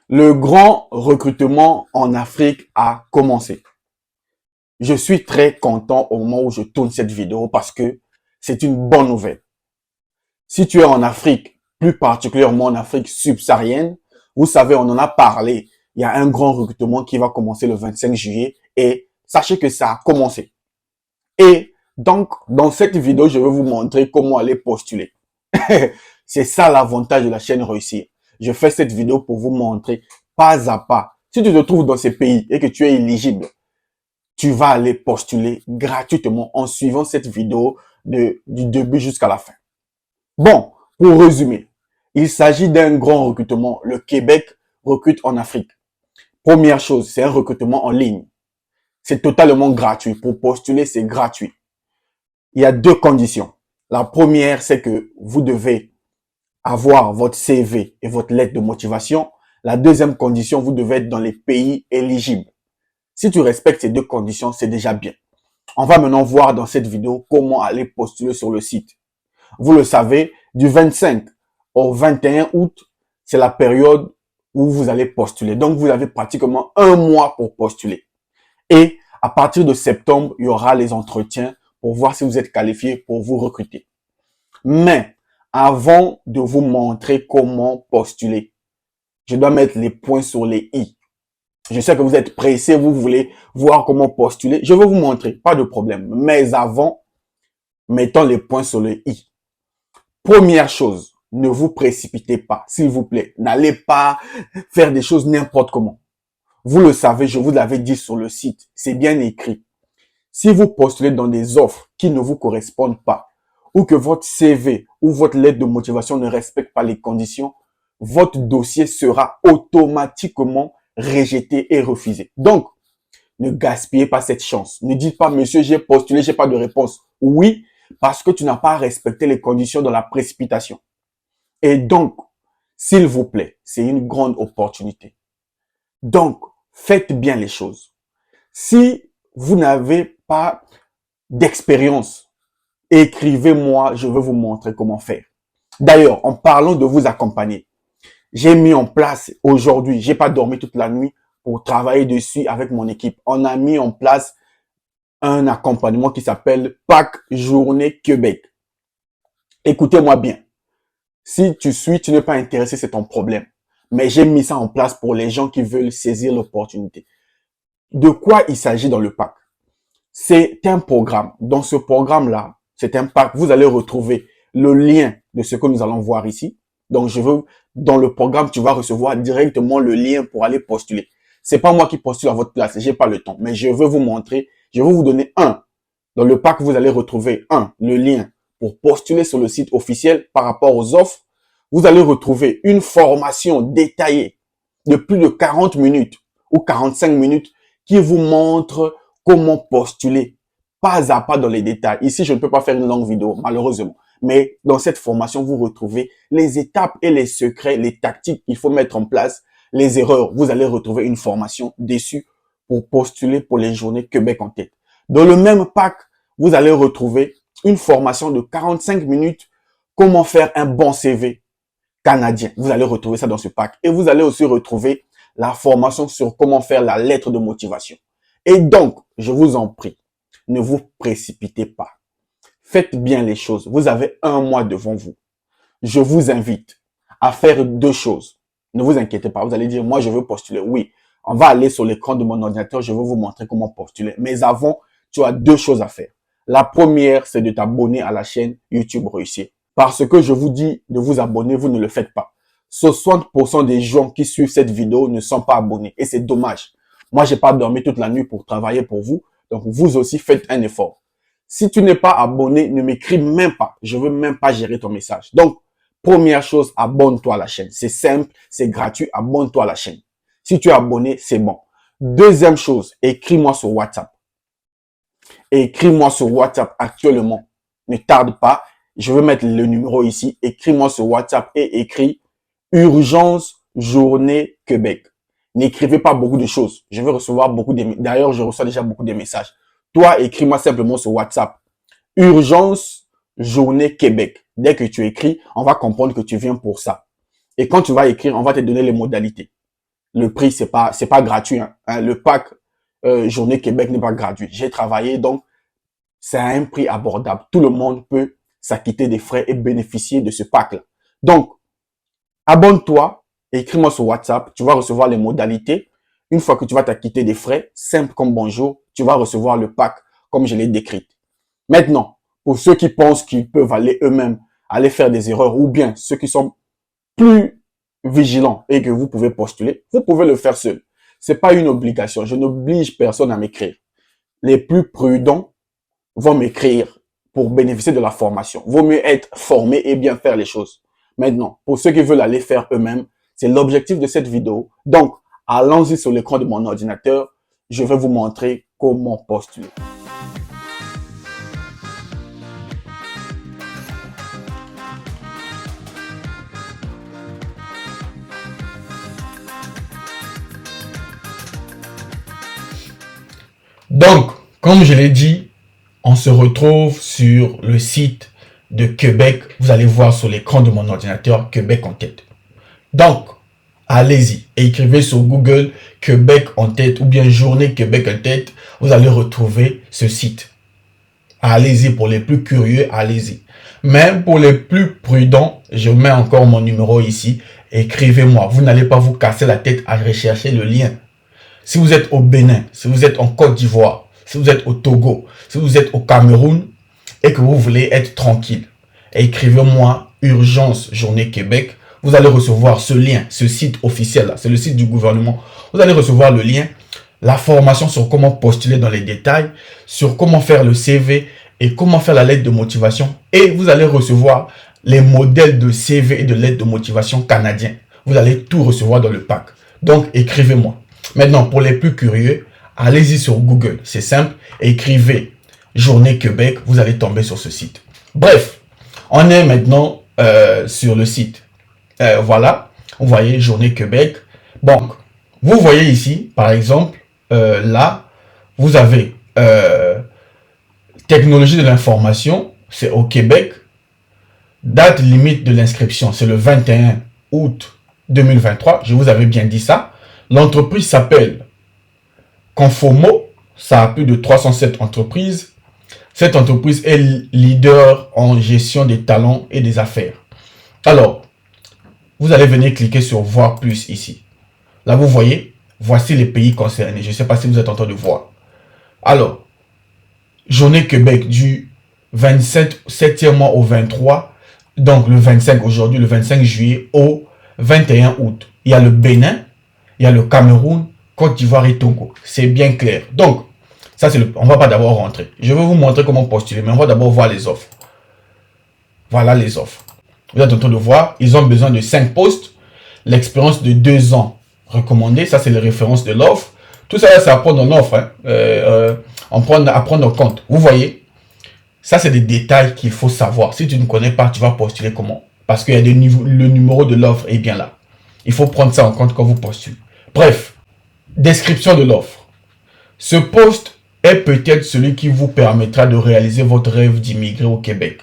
Le grand recrutement en Afrique a commencé. Je suis très content au moment où je tourne cette vidéo parce que c'est une bonne nouvelle. Si tu es en Afrique, plus particulièrement en Afrique subsaharienne, vous savez, on en a parlé. Il y a un grand recrutement qui va commencer le 25 juillet et sachez que ça a commencé. Et donc, dans cette vidéo, je vais vous montrer comment aller postuler. C'est ça l'avantage de la chaîne Réussir. Je fais cette vidéo pour vous montrer pas à pas. Si tu te trouves dans ces pays et que tu es éligible, tu vas aller postuler gratuitement en suivant cette vidéo du début jusqu'à la fin. Bon, pour résumer, il s'agit d'un grand recrutement. Le Québec recrute en Afrique. Première chose, c'est un recrutement en ligne. C'est totalement gratuit. Pour postuler, c'est gratuit. Il y a deux conditions. La première, c'est que vous devez avoir votre CV et votre lettre de motivation. La deuxième condition, vous devez être dans les pays éligibles. Si tu respectes ces deux conditions, c'est déjà bien. On va maintenant voir dans cette vidéo comment aller postuler sur le site. Vous le savez, du 25 au 21 août, c'est la période où vous allez postuler. Donc, vous avez pratiquement un mois pour postuler. Et à partir de septembre, il y aura les entretiens pour voir si vous êtes qualifié pour vous recruter. Mais avant de vous montrer comment postuler, je dois mettre les points sur les i. Je sais que vous êtes pressé, vous voulez voir comment postuler. Je vais vous montrer, pas de problème. Mais avant, mettons les points sur le i. Première chose, ne vous précipitez pas, s'il vous plaît. N'allez pas faire des choses n'importe comment. Vous le savez, je vous l'avais dit sur le site, c'est bien écrit. Si vous postulez dans des offres qui ne vous correspondent pas, ou que votre CV ou votre lettre de motivation ne respecte pas les conditions, votre dossier sera automatiquement rejeté et refusé. Donc, ne gaspillez pas cette chance. Ne dites pas, monsieur, j'ai postulé, j'ai pas de réponse. Oui, parce que tu n'as pas respecté les conditions dans la précipitation. Et donc, s'il vous plaît, c'est une grande opportunité. Donc, faites bien les choses. Si vous n'avez pas d'expérience, écrivez-moi, je vais vous montrer comment faire. D'ailleurs, en parlant de vous accompagner, j'ai mis en place aujourd'hui, j'ai pas dormi toute la nuit pour travailler dessus avec mon équipe. On a mis en place un accompagnement qui s'appelle Pâques Journée Québec. Écoutez-moi bien. Si tu suis, tu n'es pas intéressé, c'est ton problème. Mais j'ai mis ça en place pour les gens qui veulent saisir l'opportunité. De quoi il s'agit dans le pack? C'est un programme. Dans ce programme-là, c'est un pack. Vous allez retrouver le lien de ce que nous allons voir ici. Donc, dans le programme, tu vas recevoir directement le lien pour aller postuler. C'est pas moi qui postule à votre place. J'ai pas le temps. Mais je veux vous montrer. Je vais vous donner dans le pack, vous allez retrouver le lien pour postuler sur le site officiel par rapport aux offres. Vous allez retrouver une formation détaillée de plus de 40 minutes ou 45 minutes qui vous montre comment postuler pas à pas dans les détails. Ici, je ne peux pas faire une longue vidéo, malheureusement. Mais dans cette formation, vous retrouvez les étapes et les secrets, les tactiques qu'il faut mettre en place, les erreurs. Vous allez retrouver une formation dessus pour postuler pour les journées Québec en tête. Dans le même pack, vous allez retrouver une formation de 45 minutes, comment faire un bon CV canadien. Vous allez retrouver ça dans ce pack. Et vous allez aussi retrouver la formation sur comment faire la lettre de motivation. Et donc, je vous en prie, ne vous précipitez pas. Faites bien les choses. Vous avez un mois devant vous. Je vous invite à faire deux choses. Ne vous inquiétez pas. Vous allez dire, moi, je veux postuler. Oui, on va aller sur l'écran de mon ordinateur. Je vais vous montrer comment postuler. Mais avant, tu as deux choses à faire. La première, c'est de t'abonner à la chaîne YouTube Réussir. Parce que je vous dis de vous abonner, vous ne le faites pas. 60% des gens qui suivent cette vidéo ne sont pas abonnés. Et c'est dommage. Moi, j'ai pas dormi toute la nuit pour travailler pour vous. Donc, vous aussi, faites un effort. Si tu n'es pas abonné, ne m'écris même pas. Je veux même pas gérer ton message. Donc, première chose, abonne-toi à la chaîne. C'est simple, c'est gratuit. Abonne-toi à la chaîne. Si tu es abonné, c'est bon. Deuxième chose, écris-moi sur WhatsApp. Écris-moi sur WhatsApp actuellement. Ne tarde pas. Je vais mettre le numéro ici. Écris-moi sur WhatsApp et écris Urgence Journée Québec. N'écrivez pas beaucoup de choses. Je vais recevoir d'ailleurs, je reçois déjà beaucoup de messages. Toi, écris-moi simplement sur WhatsApp. Urgence Journée Québec. Dès que tu écris, on va comprendre que tu viens pour ça. Et quand tu vas écrire, on va te donner les modalités. le prix, c'est pas gratuit. Hein. Le pack Journée Québec n'est pas gratuit. J'ai travaillé, donc c'est à un prix abordable. Tout le monde peut s'acquitter des frais et bénéficier de ce pack-là. Donc, abonne-toi, écris-moi sur WhatsApp, tu vas recevoir les modalités. Une fois que tu vas t'acquitter des frais, simple comme bonjour, tu vas recevoir le pack comme je l'ai décrit. Maintenant, pour ceux qui pensent qu'ils peuvent aller eux-mêmes, aller faire des erreurs, ou bien ceux qui sont plus vigilants et que vous pouvez postuler, vous pouvez le faire seul. C'est pas une obligation. Je n'oblige personne à m'écrire. Les plus prudents vont m'écrire pour bénéficier de la formation. Vaut mieux être formé et bien faire les choses. Maintenant, pour ceux qui veulent aller faire eux-mêmes, c'est l'objectif de cette vidéo. Donc, allons-y sur l'écran de mon ordinateur. Je vais vous montrer comment postuler. Donc, comme je l'ai dit, on se retrouve sur le site de Québec. Vous allez voir sur l'écran de mon ordinateur Québec en tête. Donc, allez-y et écrivez sur Google Québec en tête ou bien Journée Québec en tête. Vous allez retrouver ce site. Allez-y, pour les plus curieux, allez-y. Même pour les plus prudents, je mets encore mon numéro ici. Écrivez-moi. Vous n'allez pas vous casser la tête à rechercher le lien. Si vous êtes au Bénin, si vous êtes en Côte d'Ivoire, si vous êtes au Togo, si vous êtes au Cameroun et que vous voulez être tranquille, écrivez-moi Urgence Journée Québec. Vous allez recevoir ce lien, ce site officiel là, c'est le site du gouvernement. Vous allez recevoir le lien, la formation sur comment postuler dans les détails, sur comment faire le CV et comment faire la lettre de motivation. Et vous allez recevoir les modèles de CV et de lettre de motivation canadiens. Vous allez tout recevoir dans le pack. Donc, écrivez-moi. Maintenant, pour les plus curieux, allez-y sur Google. C'est simple. Écrivez Journée Québec. Vous allez tomber sur ce site. Bref, on est maintenant sur le site. Voilà. Vous voyez Journée Québec. Bon, vous voyez ici, par exemple, là, vous avez technologie de l'information. C'est au Québec. Date limite de l'inscription, c'est le 21 août 2023. Je vous avais bien dit ça. L'entreprise s'appelle Confomo. Ça a plus de 307 entreprises. Cette entreprise est leader en gestion des talents et des affaires. Alors, vous allez venir cliquer sur voir plus ici. Là, vous voyez, voici les pays concernés. Je ne sais pas si vous êtes en train de voir. Alors, Journée Québec du 27e mois au 23. Donc, le 25 aujourd'hui, le 25 juillet au 21 août. Il y a le Bénin. Il y a le Cameroun, Côte d'Ivoire et Togo. C'est bien clair. Donc, ça c'est on va pas d'abord rentrer. Je vais vous montrer comment postuler, mais on va d'abord voir les offres. Voilà les offres. Vous êtes en train de voir, ils ont besoin de 5 postes. L'expérience de 2 ans recommandée. Ça, c'est les références de l'offre. Tout ça, c'est à prendre en offre. Hein. À prendre en compte. Vous voyez, ça, c'est des détails qu'il faut savoir. Si tu ne connais pas, tu vas postuler comment? Parce qu'il y a le numéro de l'offre est bien là. Il faut prendre ça en compte quand vous postulez. Bref, description de l'offre. Ce poste est peut-être celui qui vous permettra de réaliser votre rêve d'immigrer au Québec.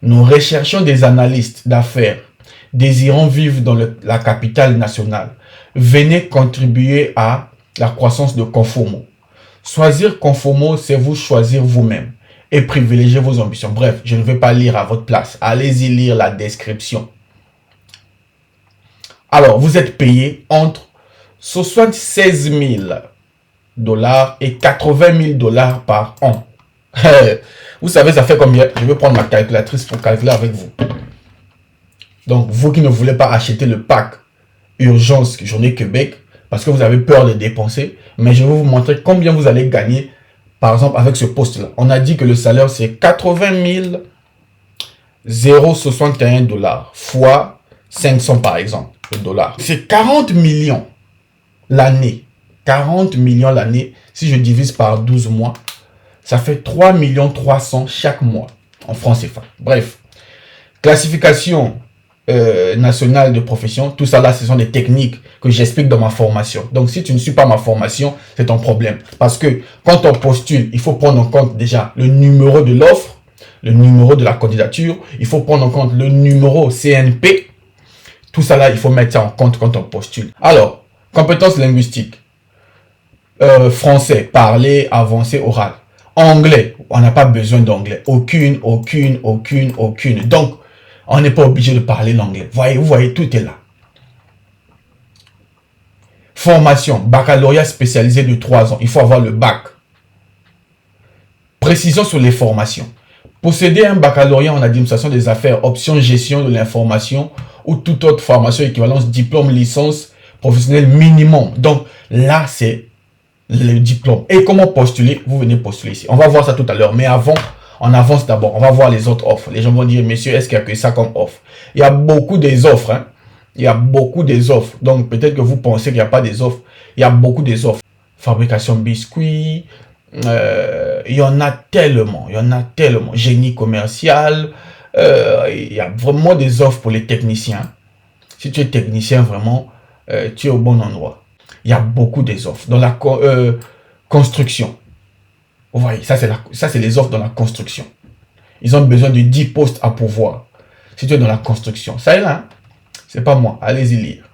Nous recherchons des analystes d'affaires désirant vivre dans la capitale nationale. Venez contribuer à la croissance de Confomo. Choisir Confomo, c'est vous choisir vous-même et privilégier vos ambitions. Bref, je ne vais pas lire à votre place. Allez-y lire la description. Alors, vous êtes payé entre 76 000 $ et 80 000 $ par an. Vous savez, ça fait combien? Je vais prendre ma calculatrice pour calculer avec vous. Donc, vous qui ne voulez pas acheter le pack Urgence Journée Québec, parce que vous avez peur de dépenser, mais je vais vous montrer combien vous allez gagner, par exemple, avec ce poste-là. On a dit que le salaire, c'est 80 061 $ fois 500, par exemple. Le dollar. C'est 40 millions l'année. 40 millions l'année. Si je divise par 12 mois, ça fait 3 300 000 chaque mois en francs CFA. Bref. Classification nationale de profession. Tout ça là, ce sont des techniques que j'explique dans ma formation. Donc, si tu ne suis pas ma formation, c'est ton problème. Parce que quand on postule, il faut prendre en compte déjà le numéro de l'offre, le numéro de la candidature. Il faut prendre en compte le numéro CNP. Tout ça là, il faut mettre ça en compte quand on postule. Alors, Compétences linguistiques. Français, parler, avancé, oral. Anglais, on n'a pas besoin d'anglais. Aucune. Donc, on n'est pas obligé de parler l'anglais. Vous voyez, tout est là. Formation, baccalauréat spécialisé de 3 ans. Il faut avoir le bac. Précision sur les formations. Posséder un baccalauréat en administration des affaires, option gestion de l'information ou toute autre formation équivalence diplôme, licence professionnelle minimum. Donc là, c'est le diplôme. Et comment postuler? Vous venez postuler ici. On va voir ça tout à l'heure. Mais avant, on avance d'abord. On va voir les autres offres. Les gens vont dire, monsieur, est-ce qu'il y a que ça comme offre? Il y a beaucoup des offres. Hein? Il y a beaucoup des offres. Donc peut-être que vous pensez qu'il n'y a pas des offres. Il y a beaucoup des offres. Fabrication biscuits. Il y en a tellement. Il y en a tellement. Génie commercial. Il y a vraiment des offres pour les techniciens. Si tu es technicien, vraiment, tu es au bon endroit. Il y a beaucoup des offres. Dans la construction. Vous voyez, ça c'est les offres dans la construction. Ils ont besoin de 10 postes à pourvoir. Si tu es dans la construction. Ça est là. Hein? C'est pas moi. Allez-y lire.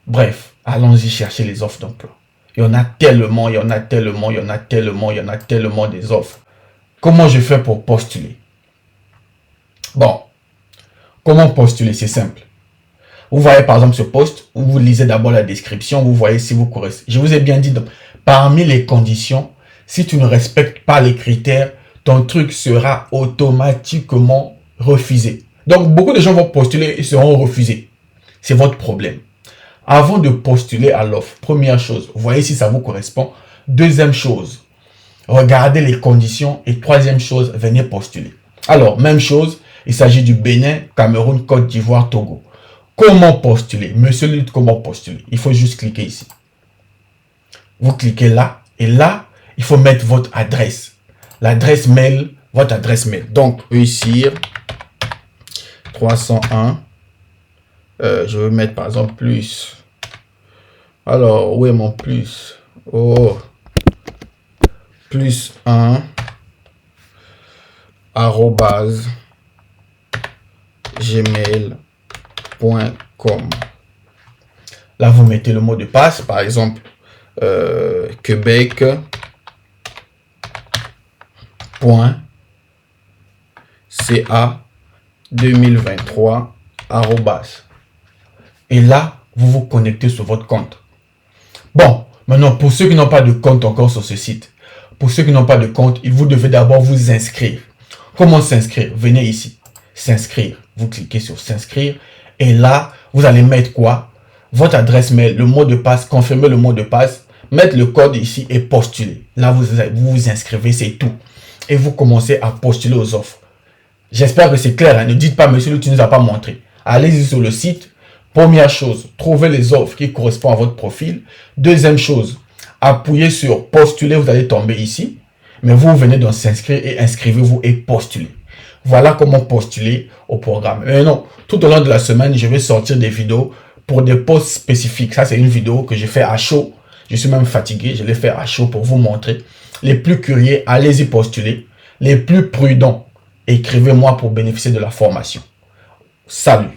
Bref, allons-y chercher les offres d'emploi. Il y en a tellement, il y en a tellement, il y en a tellement, il y en a tellement des offres. Comment je fais pour postuler? Bon, comment postuler? C'est simple. Vous voyez par exemple ce poste, vous lisez d'abord la description, vous voyez si vous correspondez. Je vous ai bien dit, donc, parmi les conditions, si tu ne respectes pas les critères, ton truc sera automatiquement refusé. Donc, beaucoup de gens vont postuler et seront refusés. C'est votre problème. Avant de postuler à l'offre, première chose, voyez si ça vous correspond. Deuxième chose, regardez les conditions. Et troisième chose, venez postuler. Alors, même chose, il s'agit du Bénin, Cameroun, Côte d'Ivoire, Togo. Comment postuler? Monsieur Lutte, comment postuler? Il faut juste cliquer ici. Vous cliquez là. Et là, il faut mettre votre adresse. L'adresse mail, votre adresse mail. Donc, réussir 301. Je vais mettre par exemple plus. Alors, où est mon plus? Oh. Plus 1. Arrobase. Gmail.com. Là, vous mettez le mot de passe. Par exemple, Québec. .ca 2023 arrobas. Et là, vous vous connectez sur votre compte. Bon, maintenant, pour ceux qui n'ont pas de compte encore sur ce site, pour ceux qui n'ont pas de compte, vous devez d'abord vous inscrire. Comment s'inscrire? Venez ici, s'inscrire. Vous cliquez sur s'inscrire et là, vous allez mettre quoi? Votre adresse mail, le mot de passe, confirmer le mot de passe, mettre le code ici et postuler. Là, vous vous inscrivez, c'est tout. Et vous commencez à postuler aux offres. J'espère que c'est clair. Hein? Ne dites pas, monsieur, tu ne nous as pas montré. Allez-y sur le site. Première chose, trouvez les offres qui correspondent à votre profil. Deuxième chose, appuyez sur postuler. Vous allez tomber ici. Mais vous venez dans s'inscrire et inscrivez-vous et postulez. Voilà comment postuler au programme. Mais non, tout au long de la semaine, je vais sortir des vidéos pour des postes spécifiques. Ça, c'est une vidéo que j'ai fait à chaud. Je suis même fatigué. Je l'ai fait à chaud pour vous montrer. Les plus curieux, allez-y postuler. Les plus prudents, écrivez-moi pour bénéficier de la formation. Salut!